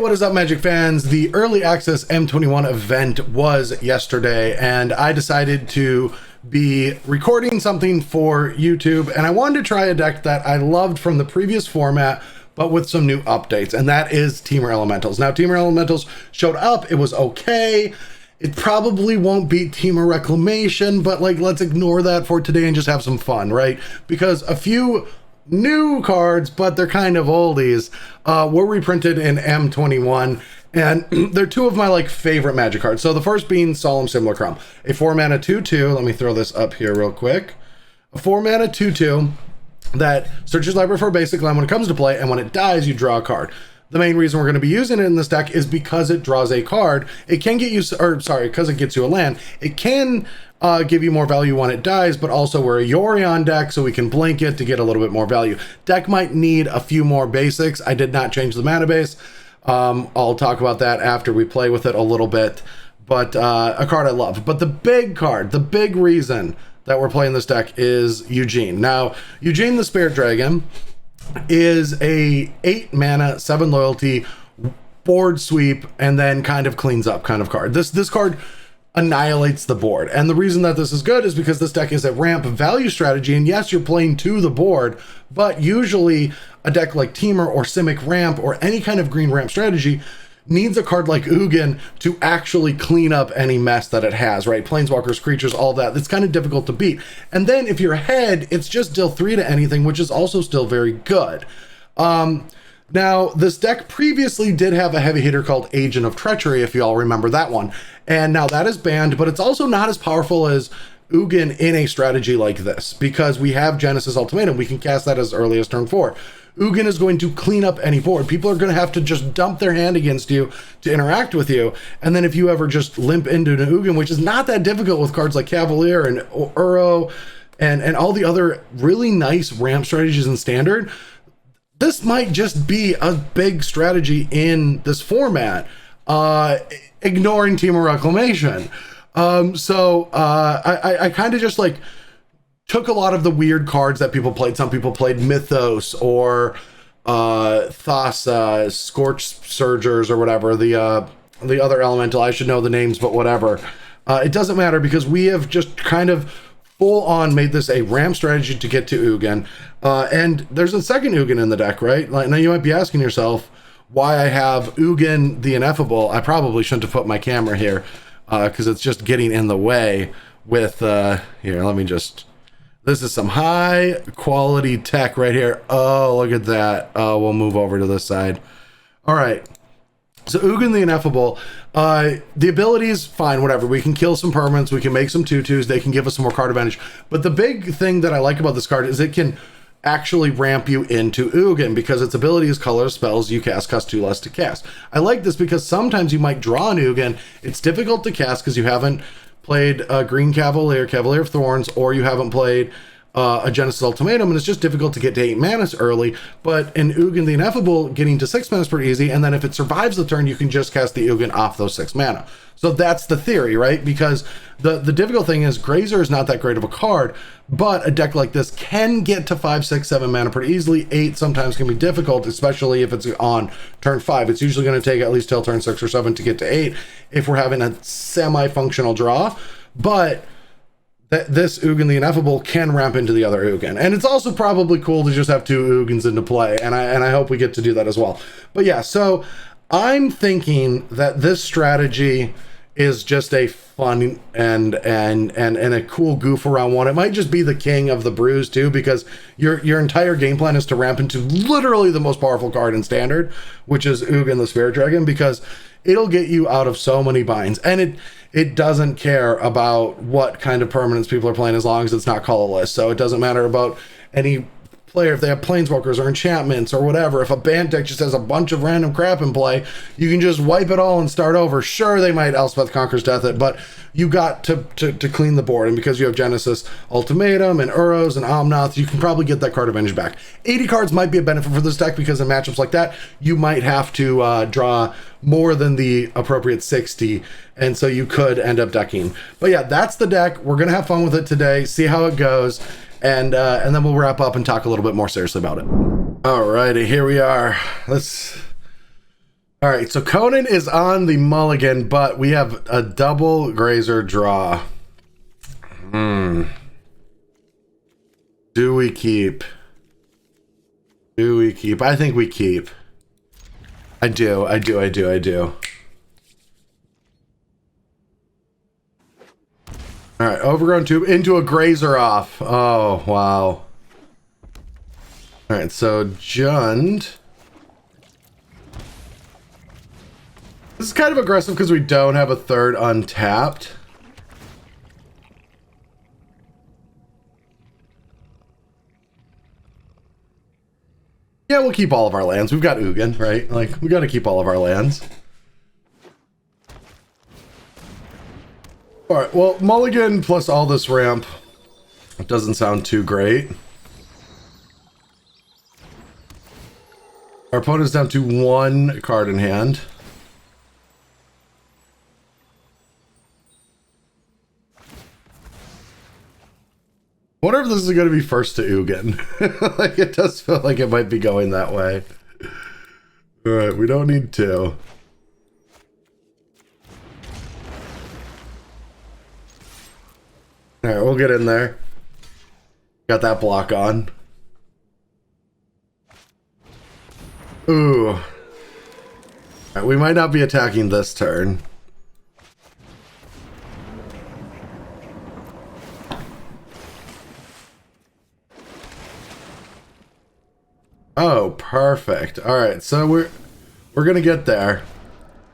what is up, Magic fans? The Early Access M21 event was yesterday, and I decided to be recording something for YouTube, and I wanted to try a deck that I loved from the previous format, but with some new updates, and that is Temur Elementals. Now, Temur Elementals showed up, it was okay. It probably won't beat Temur Reclamation, but like, let's ignore that for today and just have some fun, right? Because a few new cards, but they're kind of oldies, were reprinted in M21, and they're two of my favorite Magic cards. So the first being Solemn Simulacrum, a 4-mana 2/2. Let me throw this up here real quick. A 4-mana 2/2 that searches library for a basic land when it comes to play, and when it dies, you draw a card. The main reason we're going to be using it in this deck is because it draws a card. It can get you, or sorry, because it gets you a land. It can give you more value when it dies, but also we're a Yorion deck, so we can blink it to get a little bit more value. Deck might need a few more basics. I did not change the mana base. I'll talk about that after we play with it a little bit, but a card I love. But the big card, the big reason that we're playing this deck is Ugin. Now, Ugin the Spirit Dragon is a 8-mana, 7 loyalty, board sweep, and then kind of cleans up kind of card. This card annihilates the board, and the reason that this is good is because this deck is a ramp value strategy, and yes, you're playing to the board, but usually a deck like Temur or Simic Ramp or any kind of green ramp strategy needs a card like Ugin to actually clean up any mess that it has, right? Planeswalkers, creatures, all that. It's kind of difficult to beat. And then if you're ahead, it's just deal 3 to anything, which is also still very good. Now, this deck previously did have a heavy hitter called Agent of Treachery, if you all remember that one. And now that is banned, but it's also not as powerful as Ugin in a strategy like this, because we have Genesis Ultimatum. We can cast that as early as turn 4. Ugin is going to clean up any board. People are going to have to just dump their hand against you to interact with you. And then if you ever just limp into an Ugin, which is not that difficult with cards like Cavalier and Uro and all the other really nice ramp strategies in Standard, this might just be a big strategy in this format, ignoring Temur Reclamation. I kind of just took a lot of the weird cards that people played. Some people played Mythos or Thassa, Scorch Surgers or whatever, the other elemental. I should know the names, but whatever. It doesn't matter because we have just kind of full on made this a ramp strategy to get to Ugin. And there's a second Ugin in the deck, right? Now you might be asking yourself why I have Ugin the Ineffable. I probably shouldn't have put my camera here because it's just getting in the way with, here, let me just... This is some high quality tech right here. Oh, look at that. We'll move over to this side. All right. So Ugin the Ineffable, the ability is fine, whatever. We can kill some permanents. We can make some 2/2s. They can give us some more card advantage. But the big thing that I like about this card is it can actually ramp you into Ugin because its ability is color spells you cast cost 2 less to cast. I like this because sometimes you might draw an Ugin. It's difficult to cast because you haven't played a Green Cavalier, Cavalier of Thorns, or you haven't played a Genesis Ultimatum, and it's just difficult to get to 8 mana early. But in Ugin the Ineffable, getting to 6 mana is pretty easy, and then if it survives the turn, you can just cast the Ugin off those 6 mana. So that's the theory, right? Because the difficult thing is Grazer is not that great of a card, but a deck like this can get to 5, 6, 7 mana pretty easily. 8 sometimes can be difficult, especially if it's on turn 5. It's usually going to take at least till turn 6 or 7 to get to 8 if we're having a semi-functional draw. But this Ugin the Ineffable can ramp into the other Ugin. And it's also probably cool to just have 2 Ugins into play, and I hope we get to do that as well. But yeah, so I'm thinking that this strategy is just a fun and a cool goof around one. It might just be the king of the brews too, because your entire game plan is to ramp into literally the most powerful card in Standard, which is Ugin the Spirit Dragon, because it'll get you out of so many binds, and it doesn't care about what kind of permanents people are playing as long as it's not colorless. So it doesn't matter about any player if they have planeswalkers or enchantments or whatever. If a band deck just has a bunch of random crap in play, you can just wipe it all and start over. Sure, they might Elspeth Conquers Death it, but you got to clean the board, and because you have Genesis Ultimatum and Uros and Omnath, you can probably get that card advantage back. 80 cards might be a benefit for this deck because in matchups like that, you might have to draw more than the appropriate 60, and so you could end up decking. But yeah, that's the deck. We're gonna have fun with it today, see how it goes, and then we'll wrap up and talk a little bit more seriously about it. All righty, here we are. All right, so Conan is on the mulligan, but we have a double grazer draw. Do we keep? Do we keep? I think we keep. I do. All right, overgrown tube into a grazer off. Oh, wow. All right, so Jund. This is kind of aggressive because we don't have a third untapped. Yeah, we'll keep all of our lands. We've got Ugin, right? Like, we got to keep all of our lands. All right, well, mulligan plus all this ramp. It doesn't sound too great. Our opponent's down to 1 card in hand. I wonder if this is going to be first to Ugin. Like, it does feel like it might be going that way. All right, we don't need 2. All right, we'll get in there. Got that block on. Ooh. All right, we might not be attacking this turn. Oh, perfect. All right, so we're gonna get there.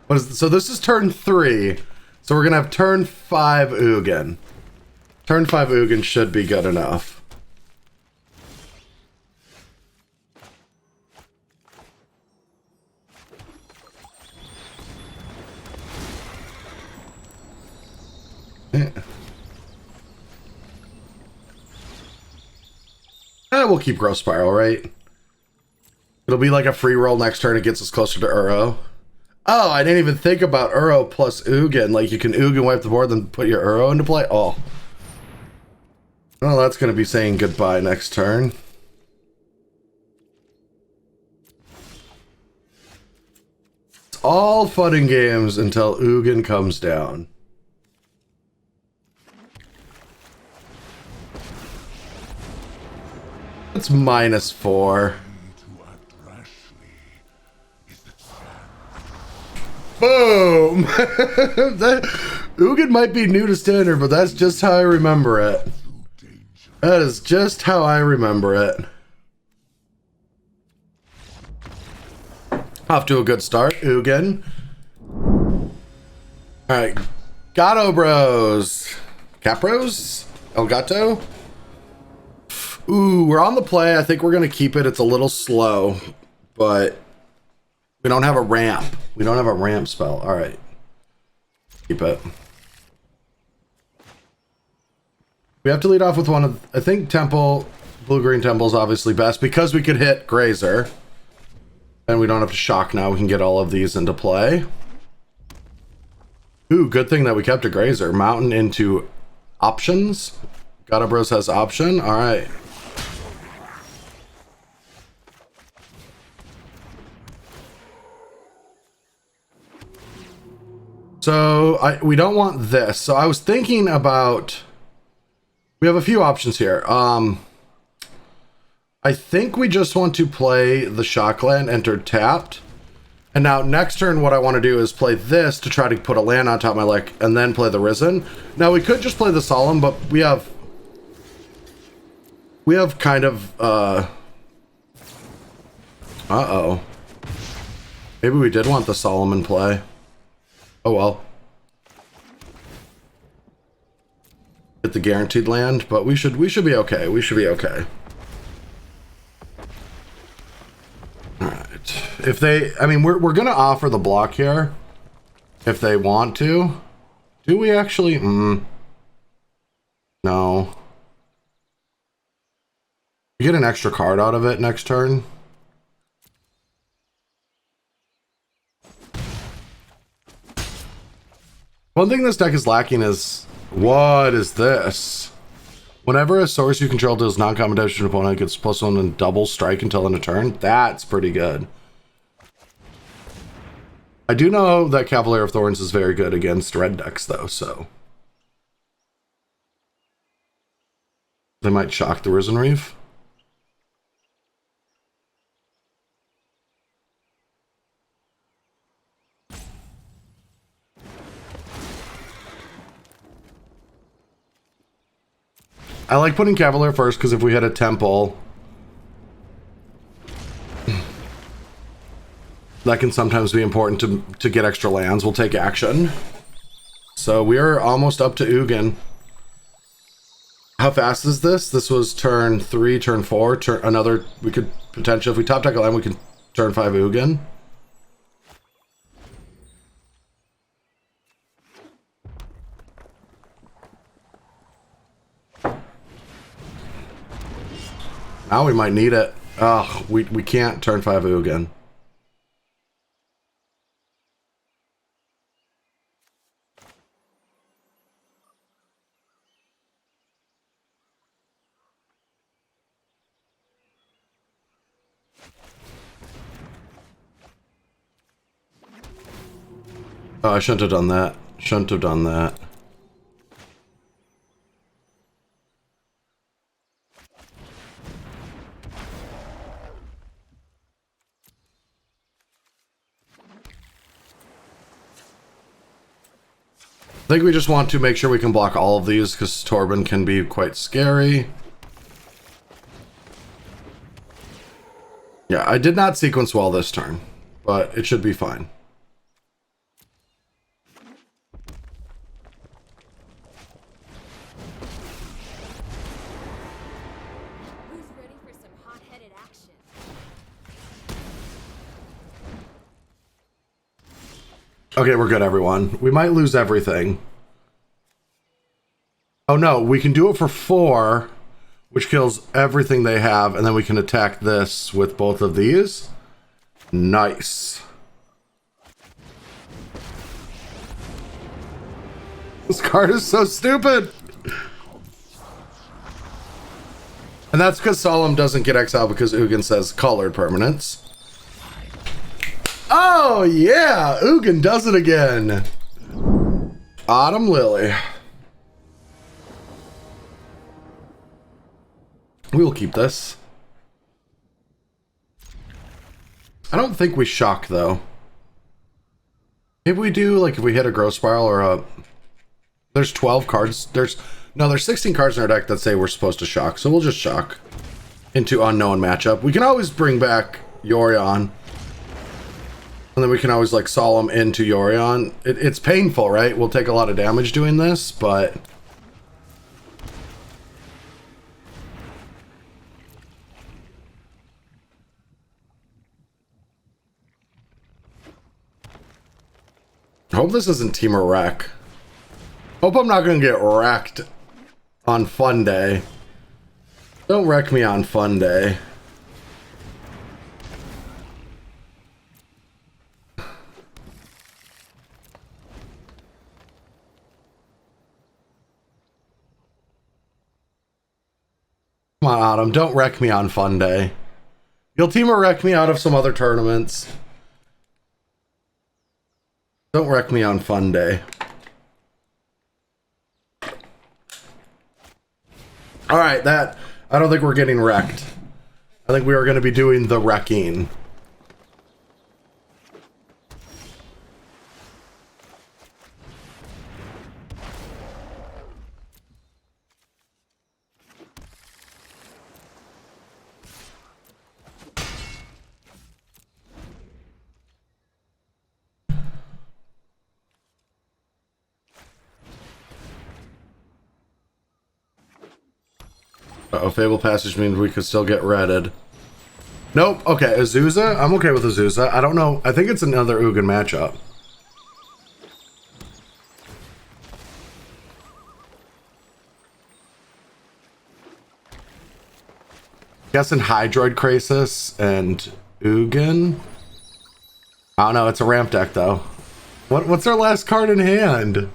So this is turn 3. So we're gonna have turn 5 Ugin. Turn 5 Ugin should be good enough. We'll keep Growth Spiral, right? It'll be like a free roll next turn. It gets us closer to Uro. Oh, I didn't even think about Uro plus Ugin. Like, you can Ugin wipe the board, then put your Uro into play. Oh. Well, that's going to be saying goodbye next turn. It's all fun and games until Ugin comes down. It's -4. Boom! Ugin might be new to standard, but that's just how I remember it. That is just how I remember it. Off to a good start, Ugin. Alright. Gato Bros. Capros? El Gato? Ooh, we're on the play. I think we're going to keep it. It's a little slow, but we don't have a ramp. We don't have a ramp spell. All right. Keep it. We have to lead off with one of, I think Temple, Blue-Green Temple is obviously best because we could hit Grazer. And we don't have to shock now. We can get all of these into play. Ooh, good thing that we kept a Grazer. Mountain into options. Gato Bros has option. All right. So we don't want this. So I was thinking about, we have a few options here. I think we just want to play the Shockland, enter tapped. And now next turn what I want to do is play this to try to put a land on top of my deck and then play the Risen. Now we could just play the Solemn, but we have kind of uh-oh. Maybe we did want the Solemn in play. Oh well. Get the guaranteed land, but we should be okay. We should be okay. Alright. If they, I mean, we're gonna offer the block here. If they want to. Do we actually? No. You get an extra card out of it next turn. One thing this deck is lacking is, what is this? Whenever a source you control deals non-combat damage to an opponent, gets +1 and double strike until end of turn. That's pretty good. I do know that Cavalier of Thorns is very good against red decks, though, so... They might shock the Risen Reef. I like putting Cavalier first, because if we hit a Temple... that can sometimes be important to get extra lands. We'll take action. So we are almost up to Ugin. How fast is this? This was turn 3, turn 4, another, we could potentially, if we top deck a land, we can turn 5 Ugin. Now we might need it. Ugh, we can't turn 5 Ugin. Oh, I shouldn't have done that. Shouldn't have done that. I think we just want to make sure we can block all of these because Torben can be quite scary. Yeah, I did not sequence well this turn, but it should be fine. Okay, we're good, everyone. We might lose everything. Oh no, we can do it for 4, which kills everything they have, and then we can attack this with both of these. Nice. This card is so stupid! And that's because Solemn doesn't get exiled because Ugin says colored permanents. Oh, yeah! Ugin does it again! Autumn Lily. We will keep this. I don't think we shock, though. Maybe we do, like, if we hit a Growth Spiral or a... There's 12 cards. There's 16 cards in our deck that say we're supposed to shock, so we'll just shock into unknown matchup. We can always bring back Yorion. And then we can always, like, Solemn into Yorion. It's painful, right? We'll take a lot of damage doing this, but... I hope this isn't Temur Wreck. Hope I'm not going to get wrecked on Fun Day. Don't wreck me on Fun Day. Come on, Autumn, don't wreck me on Fun Day. You'll Temur wreck me out of some other tournaments. Don't wreck me on Fun Day. Alright, I don't think we're getting wrecked. I think we are going to be doing the wrecking. Uh-oh, Fable Passage means we could still get redded. Nope. Okay, Azusa? I'm okay with Azusa. I don't know. I think it's another Ugin matchup. Guessing Hydroid Krasis and Ugin? I don't know. It's a ramp deck, though. What's our last card in hand?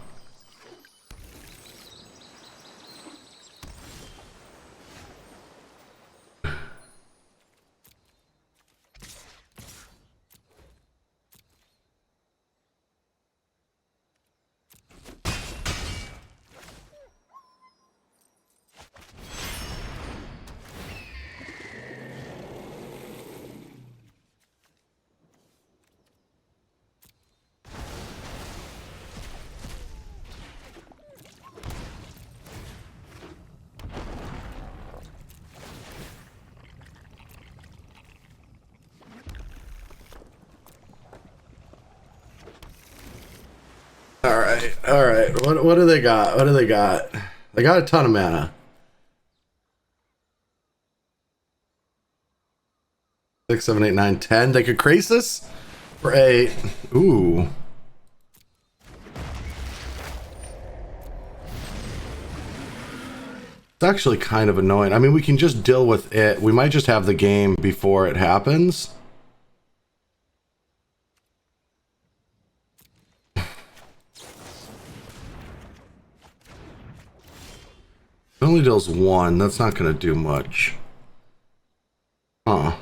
right, all right. What do they got? What do they got? They got a ton of mana. 6, 7, 8, 9, 10. They could Krasis for 8. Ooh. It's actually kind of annoying. I mean, we can just deal with it. We might just have the game before it happens. It only deals 1. That's not going to do much. Huh.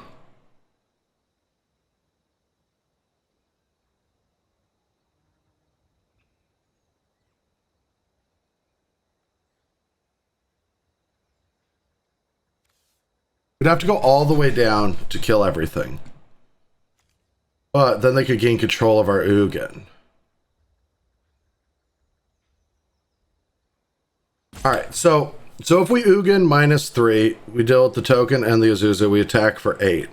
We'd have to go all the way down to kill everything. But then they could gain control of our Ugin. Alright, so if we Ugin -3, we deal with the token and the Azusa, we attack for 8.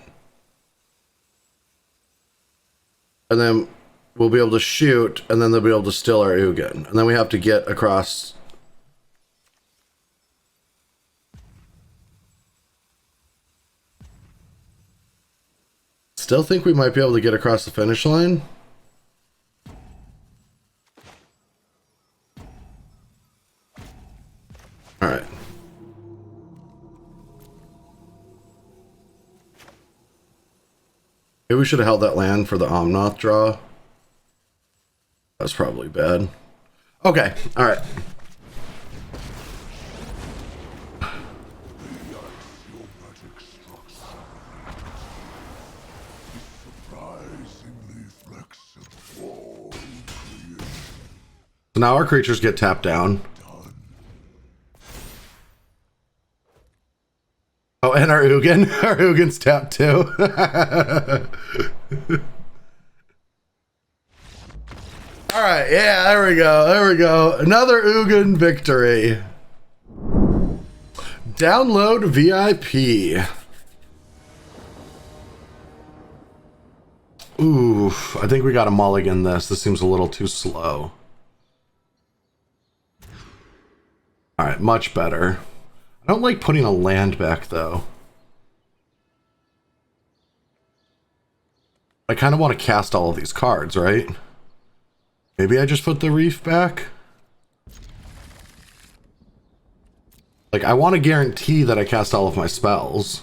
And then we'll be able to shoot, and then they'll be able to steal our Ugin. And then we have to get across. Still think we might be able to get across the finish line. Alright. Maybe we should have held that land for the Omnath draw. That's probably bad. Okay, alright. So now our creatures get tapped down. Oh, and our Ugin. Our Ugin's tapped too. Alright, yeah, there we go. There we go. Another Ugin victory. Download VIP. Oof, I think we got to mulligan this. This seems a little too slow. Alright, much better. I don't like putting a land back, though. I kind of want to cast all of these cards, right? Maybe I just put the Reef back? Like, I want to guarantee that I cast all of my spells.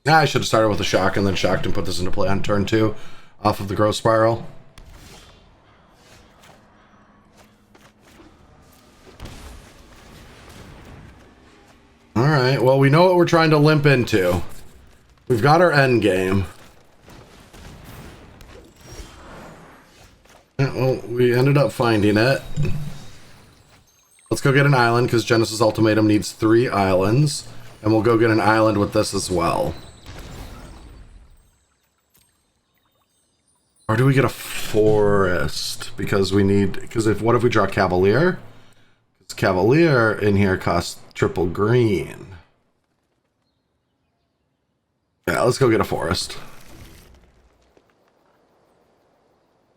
Nah, I should have started with a shock and then shocked and put this into play on turn 2 off of the growth spiral. Alright, well, we know what we're trying to limp into. We've got our end game. Yeah, well, we ended up finding it. Let's go get an island, because Genesis Ultimatum needs 3 islands. And we'll go get an island with this as well. Or do we get a forest? Because we need... Because what if we draw Cavalier? Because Cavalier in here costs triple green. Yeah, let's go get a forest.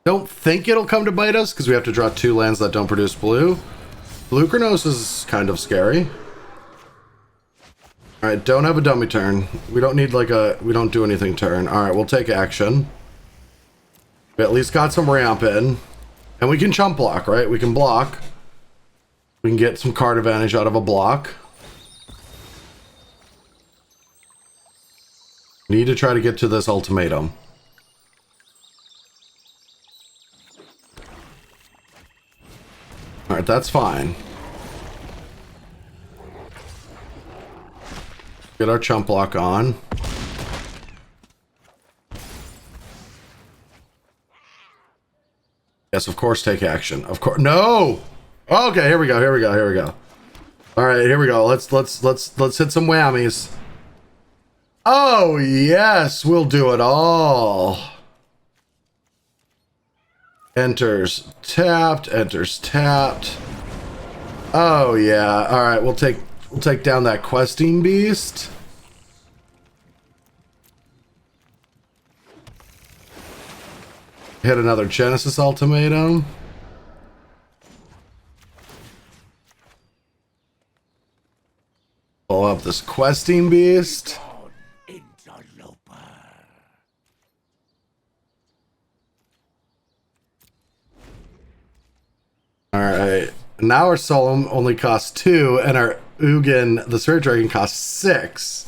Don't think it'll come to bite us, because we have to draw 2 lands that don't produce blue. Lucranos is kind of scary. Alright, don't have a dummy turn. We don't need like a... We don't do anything turn. Alright, we'll take action. We at least got some ramp in. And we can chump block, right? We can block. We can get some card advantage out of a block. Need to try to get to this ultimatum. Alright, that's fine. Get our chump block on. Yes, of course, take action. Of course. No! Okay, here we go, here we go, here we go. Alright, here we go. Let's hit some whammies. Oh, yes, we'll do it all. Enters tapped, enters tapped. Oh yeah. Alright, we'll take down that questing beast. Hit another Genesis Ultimatum. Pull up this Questing Beast. Alright. Now our Solemn only costs 2, and our Ugin, the Spirit Dragon, costs 6.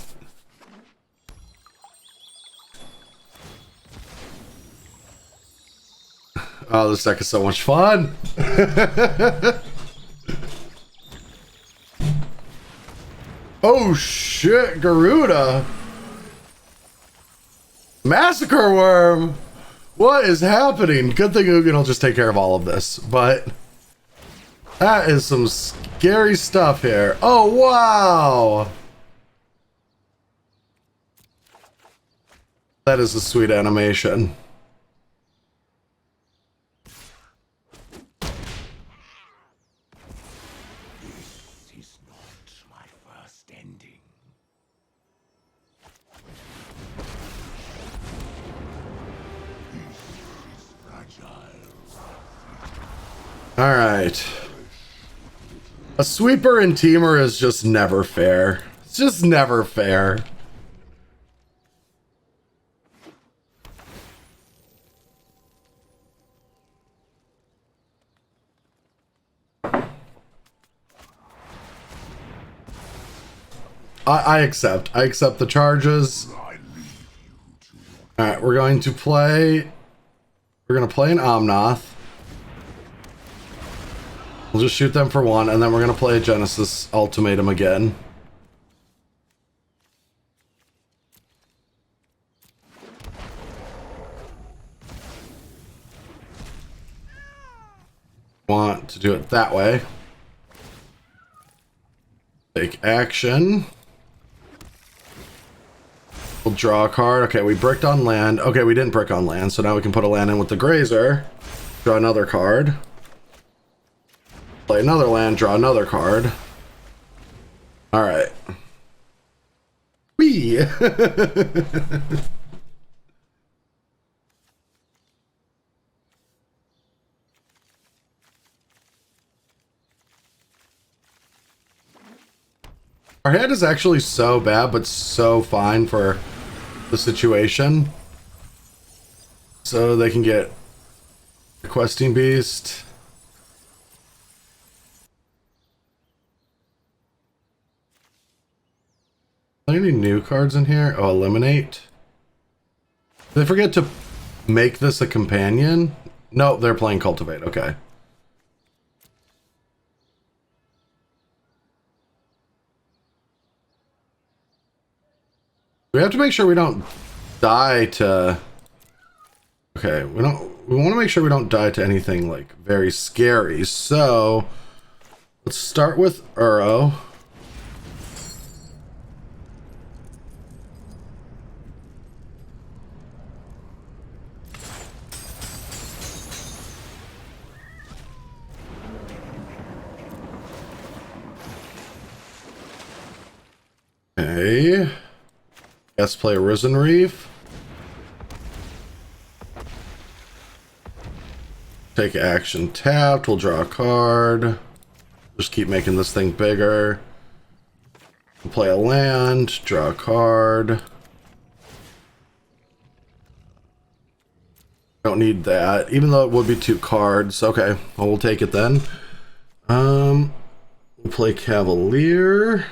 Oh, this deck is so much fun! Oh shit, Garuda! Massacre Worm! What is happening? Good thing Ugin will just take care of all of this, but that is some scary stuff here. Oh, wow! That is a sweet animation. Alright. A sweeper in Temur is just never fair. It's just never fair. I accept. I accept the charges. Alright, we're going to play... We're going to play an Omnath. We'll just shoot them for 1, and then we're going to play a Genesis Ultimatum again. Want to do it that way. Take action. We'll draw a card. Okay, we bricked on land. Okay, we didn't brick on land, so now we can put a land in with the Grazer. Draw another card. Play another land, draw another card. Alright. Whee! Our hand is actually so bad, but so fine for the situation. So they can get a Questing Beast. Any new cards in here? Oh, eliminate. Did they forget to make this a companion? No, they're playing Cultivate. Okay. We have to make sure we don't die to... Okay, we want to make sure we don't die to anything like very scary. So let's start with Uro. Okay. Let's play Risen Reef. Take action tapped. We'll draw a card. Just keep making this thing bigger. We'll play a land. Draw a card. Don't need that, even though it would be 2 cards. Okay, well, we'll take it then. We'll play Cavalier.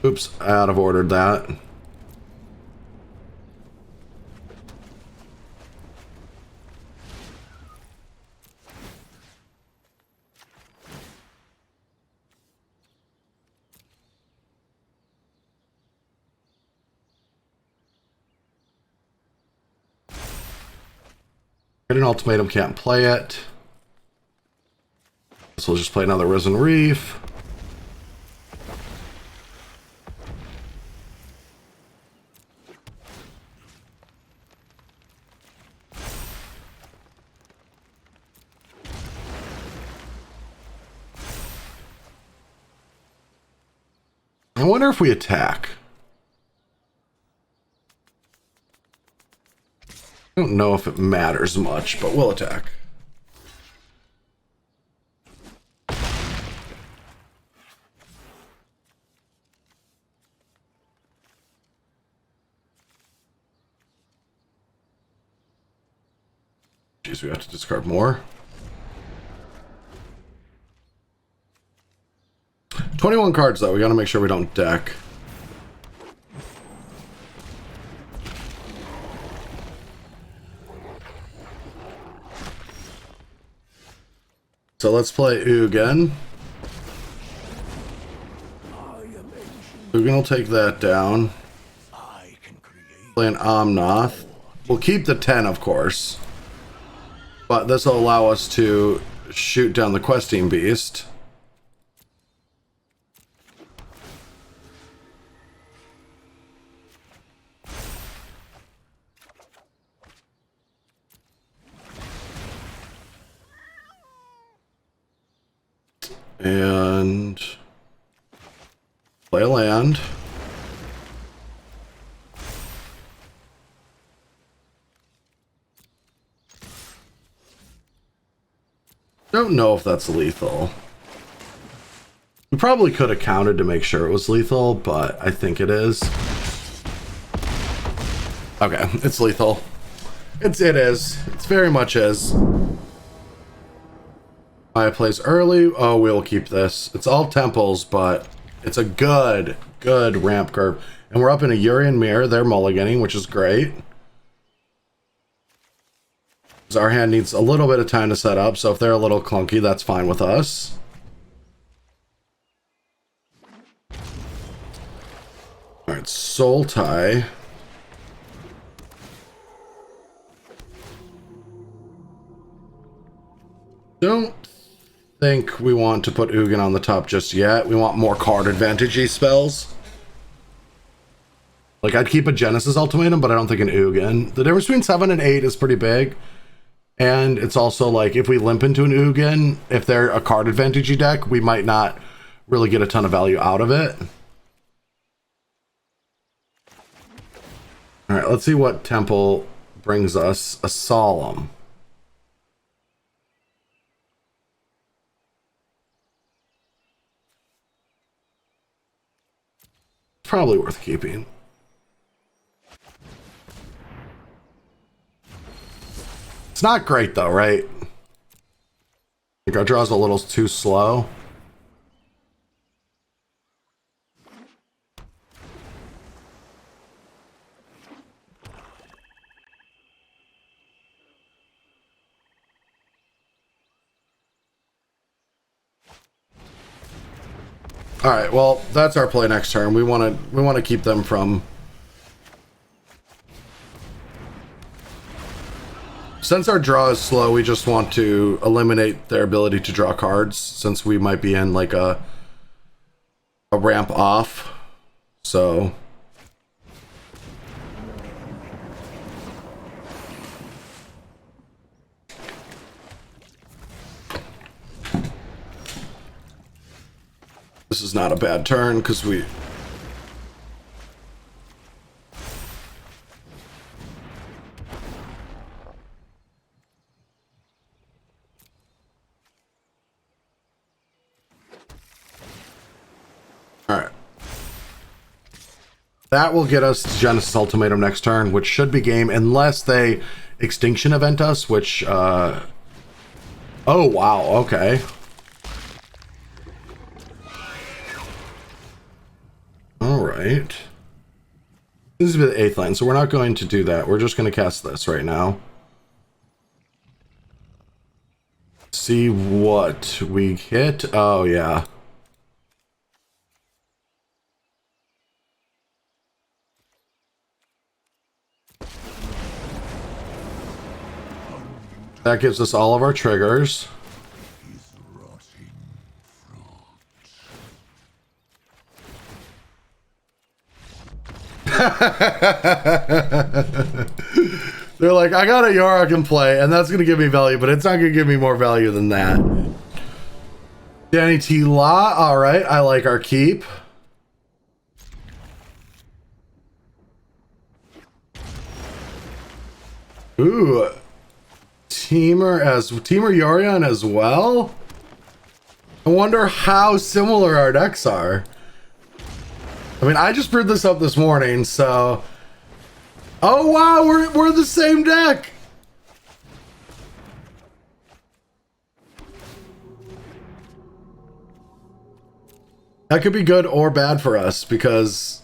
Oops, out of ordered that. Get an ultimatum, can't play it. So we'll just play another Risen Reef. I wonder if we attack. I don't know if it matters much, but we'll attack. Jeez, we have to discard more. 21 cards, though. We gotta make sure we don't deck. So let's play Ugin. Ugin will take that down. Play an Omnath. We'll keep the 10, of course. But this will allow us to shoot down the questing beast. And play a land. Don't know if that's lethal. We probably could have counted to make sure it was lethal, but I think it is. Okay, it's lethal. It is. It's very much is. Maya plays early. Oh, we'll keep this. It's all temples, but it's a good ramp curve. And we're up in a Urian Mirror. They're mulliganing, which is great. Our hand needs a little bit of time to set up, so if they're a little clunky, that's fine with us. Alright, Soul Tie. Don't think we want to put Ugin on the top just yet. We want more card advantage-y spells. Like, I'd keep a Genesis Ultimatum, but I don't think an Ugin. The difference between 7 and 8 is pretty big. And it's also like, if we limp into an Ugin, if they're a card advantage-y deck, we might not really get a ton of value out of it. Alright, let's see what Temple brings us. A Solemn. Probably worth keeping. It's not great though, right? I think our draw's a little too slow. All right, well, that's our play next turn. We want to keep them from. Since our draw is slow, we just want to eliminate their ability to draw cards, since we might be in like a ramp off. So this is not a bad turn because we. Alright. That will get us to Genesis Ultimatum next turn, which should be game, unless they Extinction Event us, which, oh, wow, okay. Alright. This is the 8th line, so we're not going to do that. We're just going to cast this right now. See what we hit. Oh, yeah. That gives us all of our triggers. They're like, I got a Yara I can play, and that's going to give me value, but it's not going to give me more value than that. Danny T. La, alright, I like our keep. Ooh. Temur Yorion as well? I wonder how similar our decks are. I mean, I just brewed this up this morning, so... Oh wow, we're the same deck! That could be good or bad for us, because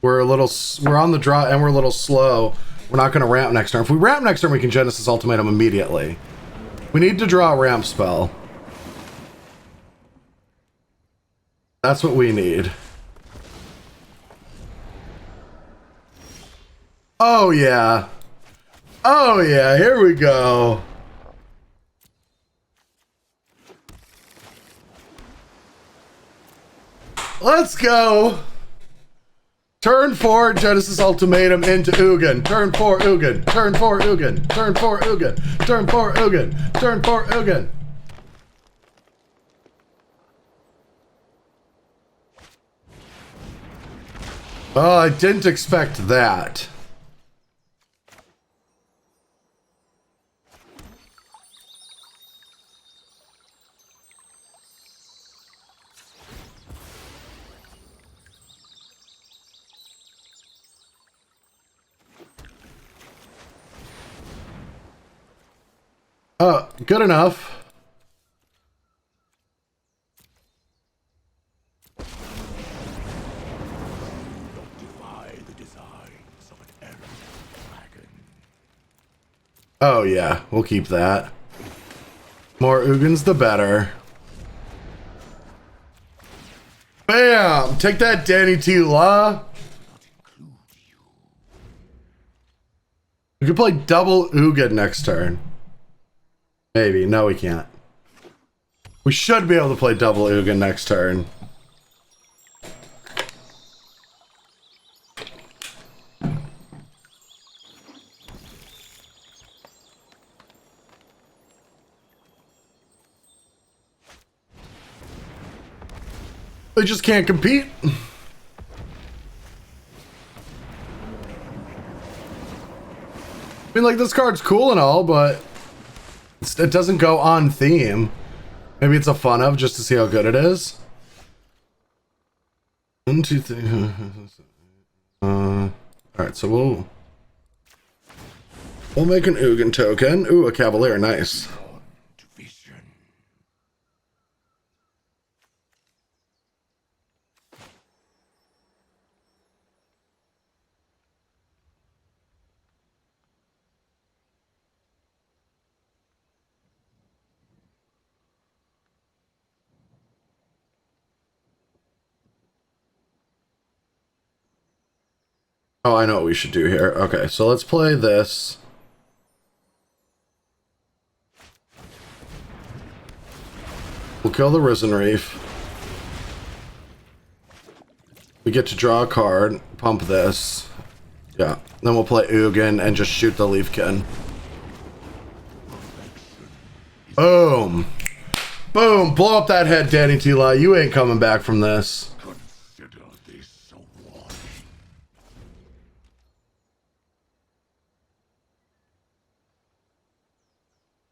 we're on the draw and we're a little slow. We're not going to ramp next turn. If we ramp next turn, we can Genesis Ultimatum immediately. We need to draw a ramp spell. That's what we need. Oh yeah. Oh yeah, here we go. Let's go. Turn 4, Genesis Ultimatum into Ugin. Turn 4, Ugin. Turn 4, Ugin. Turn 4, Ugin. Turn 4, Ugin. Turn 4, Ugin. Oh, I didn't expect that. Good enough. Oh yeah, we'll keep that. More Ugins the better. Bam! Take that, Danny T. La. We could play double Ugin next turn. Maybe. No, we can't. We should be able to play double Ugin next turn. They just can't compete. I mean, like, this card's cool and all, but it doesn't go on theme. Maybe it's a fun of just to see how good it is. 1, 2, 3. Alright, so we'll make an Ugin token. Ooh, a Cavalier, nice. Oh, I know what we should do here. Okay, so let's play this. We'll kill the Risen Reef. We get to draw a card, pump this. Yeah, then we'll play Ugin and just shoot the Leafkin. Boom. Boom, blow up that head, Danny T-Lai. You ain't coming back from this.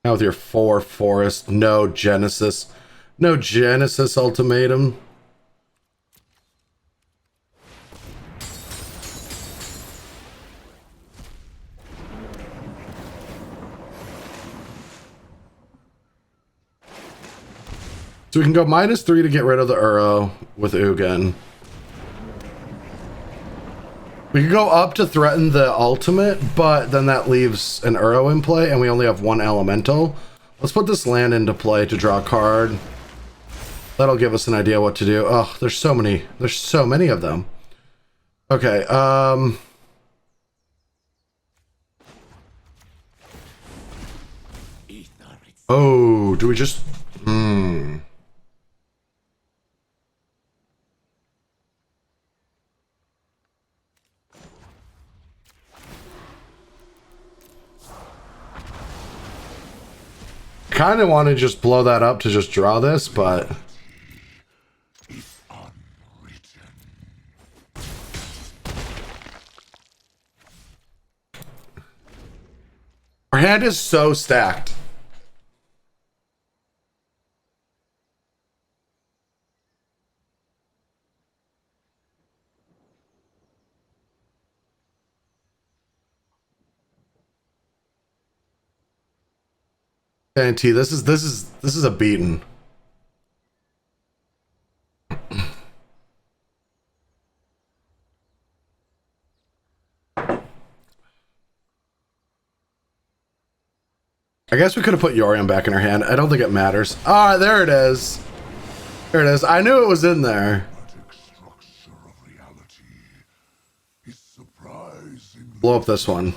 Now with your 4 forest, no Genesis Ultimatum. So we can go -3 to get rid of the Uro with Ugin. We could go up to threaten the ultimate, but then that leaves an Uro in play, and we only have 1 elemental. Let's put this land into play to draw a card. That'll give us an idea what to do. Oh, there's so many of them. Okay, oh, do we just... Kind of want to just blow that up to just draw this, but Our hand is so stacked. NT, this is a beaten. I guess we could have put Yorion back in her hand. I don't think it matters. Ah, there it is. There it is. I knew it was in there. Blow up this one.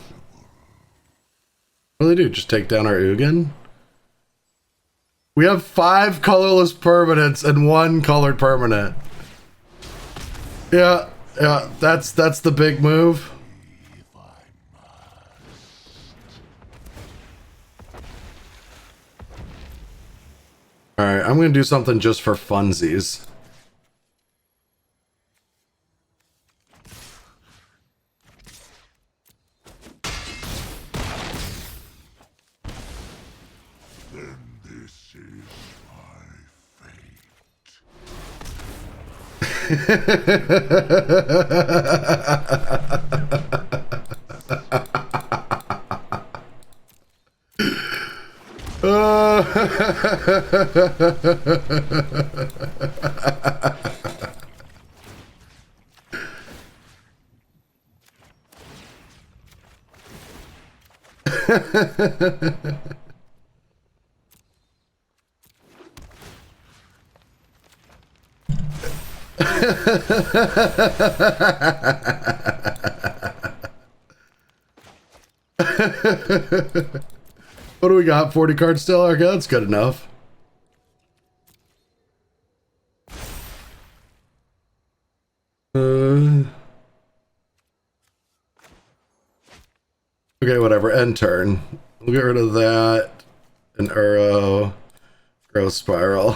What do they do? Just take down our Ugin? We have 5 colorless permanents and 1 colored permanent. Yeah, that's the big move. Alright, I'm gonna do something just for funsies. Then this is my What do we got? 40 cards still? Okay, that's good enough. Okay, whatever. End turn. We'll get rid of that. An Uro. Growth Spiral.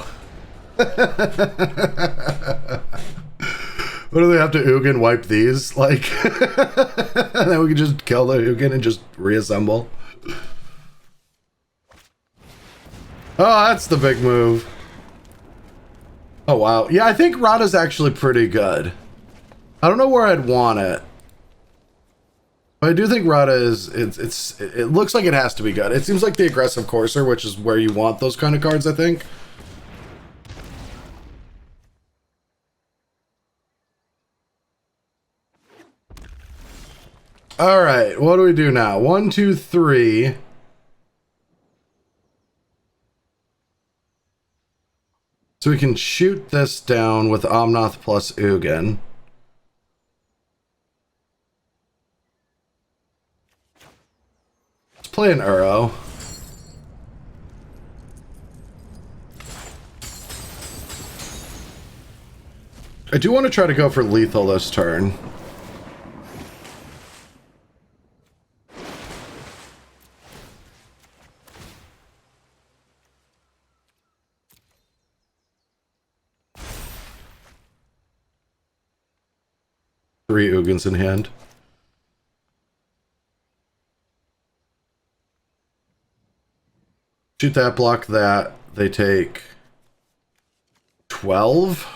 What do they have to Ugin wipe these? Like, and then we can just kill the Ugin and just reassemble. Oh, that's the big move. Oh, wow. Yeah, I think Rada's actually pretty good. I don't know where I'd want it. But I do think Rada is, it looks like it has to be good. It seems like the aggressive courser, which is where you want those kind of cards, I think. All right, what do we do now? 1, 2, 3. So we can shoot this down with Omnath plus Ugin. Let's play an Uro. I do want to try to go for lethal this turn. Three Ugins in hand. Shoot that, block that. They take 12.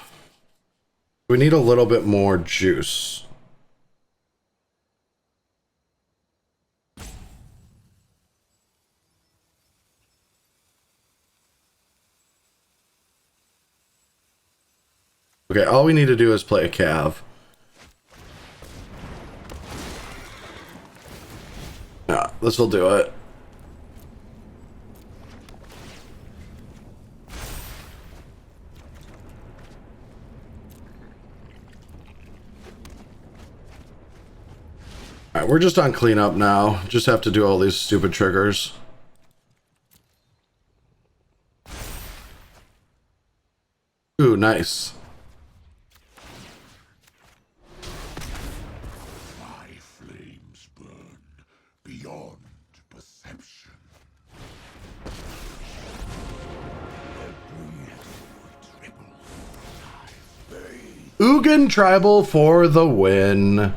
We need a little bit more juice. Okay, all we need to do is play a Cav. Yeah, this will do it. Alright, we're just on cleanup now. Just have to do all these stupid triggers. Ooh, nice. Ugin Tribal for the win.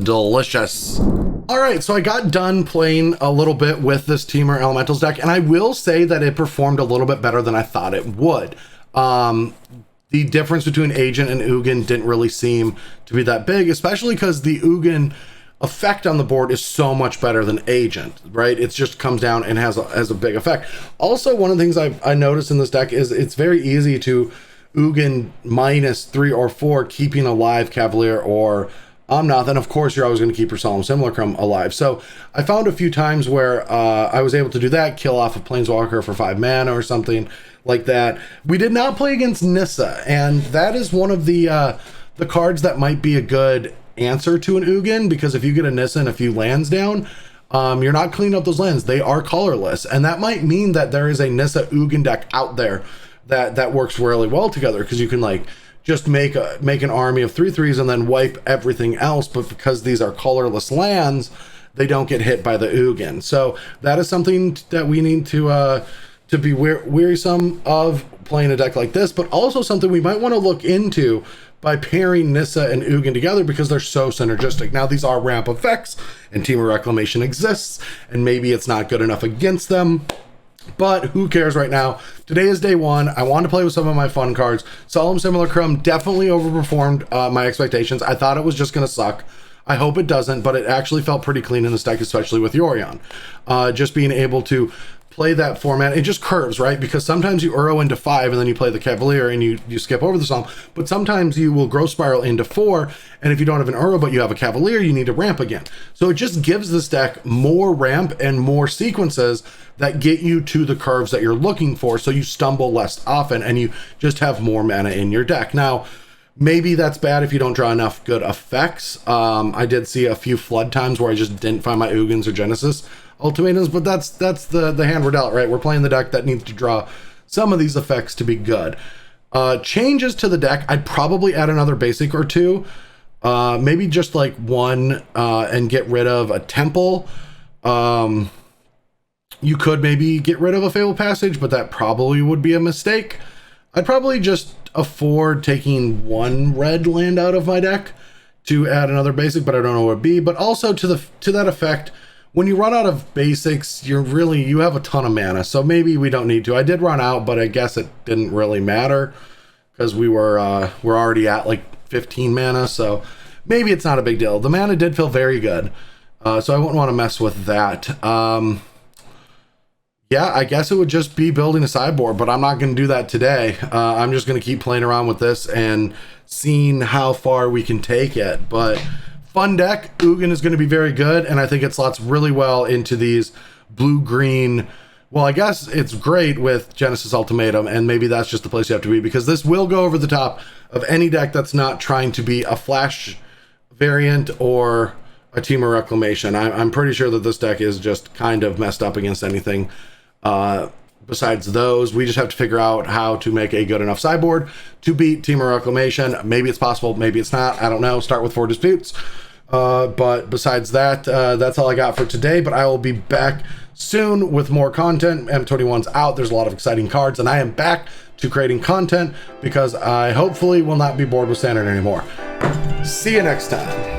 delicious. All right, so I got done playing a little bit with this Temur Elementals deck, and I will say that it performed a little bit better than I thought it would. The difference between Agent and Ugin didn't really seem to be that big, especially because the Ugin effect on the board is so much better than Agent, right? It just comes down and has a big effect. Also, one of the things I noticed in this deck is it's very easy to Ugin -3 or 4, keeping alive Cavalier or Omnath, and of course you're always going to keep your Solemn Simulacrum alive. So I found a few times where I was able to do that, kill off a Planeswalker for 5 mana or something like that. We did not play against Nissa, and that is one of the cards that might be a good answer to an Ugin, because if you get a Nissa and a few lands down, you're not cleaning up those lands. They are colorless, and that might mean that there is a Nissa Ugin deck out there that works really well together, because you can like just make an army of 3/3s and then wipe everything else, but because these are colorless lands, they don't get hit by the Ugin. So that is something that we need to be wearisome of playing a deck like this, but also something we might want to look into by pairing Nissa and Ugin together, because they're so synergistic. Now, these are ramp effects, and Temur Reclamation exists, and maybe it's not good enough against them, but who cares right now? Today is day one. I wanted to play with some of my fun cards. Solemn Simulacrum definitely overperformed my expectations. I thought it was just going to suck. I hope it doesn't, but it actually felt pretty clean in this deck, especially with Yorion. Just being able to play that format, it just curves, right? Because sometimes you Uro into 5 and then you play the Cavalier and you skip over the Solemn, but sometimes you will Growth Spiral into 4, and if you don't have an Uro but you have a Cavalier, you need to ramp again. So it just gives this deck more ramp and more sequences that get you to the curves that you're looking for, so you stumble less often and you just have more mana in your deck. Now, maybe that's bad if you don't draw enough good effects. I did see a few flood times where I just didn't find my Ugins or Genesis ultimatums, but that's the hand we're dealt, right? We're playing the deck that needs to draw some of these effects to be good. Changes to the deck, I'd probably add another basic or two, maybe just like one, and get rid of a Temple. You could maybe get rid of a Fabled Passage, but that probably would be a mistake. I'd probably just afford taking one red land out of my deck to add another basic, but I don't know what it would be. But also to that effect, when you run out of basics, you have a ton of mana, so maybe we don't need to. I did run out, but I guess it didn't really matter because we're already at like 15 mana, so maybe it's not a big deal. The mana did feel very good, so I wouldn't want to mess with that. Yeah, I guess it would just be building a sideboard, but I'm not going to do that today. I'm just going to keep playing around with this and seeing how far we can take it. But fun deck. Ugin is going to be very good, and I think it slots really well into these blue-green. Well, I guess it's great with Genesis Ultimatum, and maybe that's just the place you have to be, because this will go over the top of any deck that's not trying to be a Flash variant or a Temur Reclamation. I'm pretty sure that this deck is just kind of messed up against anything besides those. We just have to figure out how to make a good enough sideboard to beat Temur Reclamation. Maybe it's possible, maybe it's not. I don't know. Start with 4 disputes. But besides that, that's all I got for today. But I will be back soon with more content. M21's out. There's a lot of exciting cards, and I am back to creating content because I hopefully will not be bored with Standard anymore. See you next time.